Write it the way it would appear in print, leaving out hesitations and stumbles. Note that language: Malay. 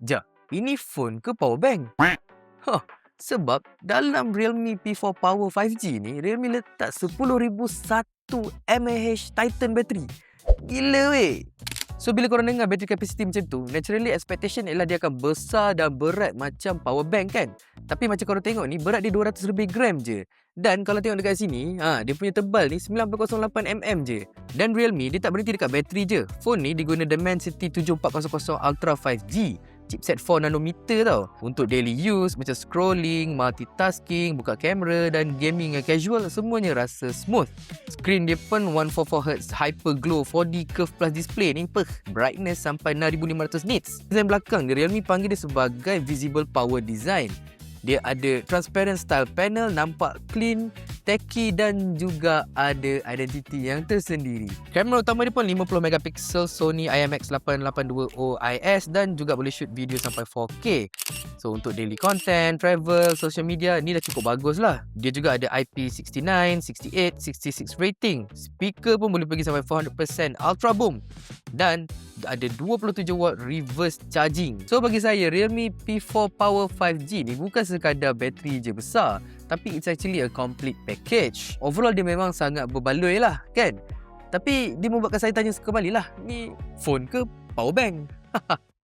Ja, ini phone ke power bank? Hah, sebab dalam Realme P4 Power 5G ni, Realme letak 10,001 mAh Titan battery. Gila weh. So bila korang dengar battery capacity macam tu, naturally expectation ialah dia akan besar dan berat macam power bank kan. Tapi macam korang tengok ni, berat dia 200 lebih gram je. Dan kalau tengok dekat sini, dia punya tebal ni 9.08mm je. Dan Realme dia tak berhenti dekat bateri je. Phone ni diguna Dimensity 7400 Ultra 5G. Chipset 4 nanometer tau. Untuk daily use macam scrolling, multitasking, buka kamera dan gaming yang casual, semuanya rasa smooth. Screen dia pun 144Hz Hyper Glow 4D Curve Plus display ni, brightness sampai 6500 nits. Design belakang dia, Realme panggil dia sebagai Visible Power Design. Dia ada transparent style panel, nampak clean, techy dan juga ada identiti yang tersendiri. Kamera utama dia pun 50MP Sony IMX882 OIS dan juga boleh shoot video sampai 4K. So untuk daily content, travel, social media, ni dah cukup bagus lah. Dia juga ada IP69, 68, 66 rating. Speaker pun boleh pergi sampai 400% Ultra Boom. Dan ada 27W reverse charging. So bagi saya, Realme P4 Power 5G ni bukan sekadar bateri je besar, tapi it's actually a complete package. Overall dia memang sangat berbaloi lah kan. Tapi dia membuatkan saya tanya kembali lah, ni phone ke power bank?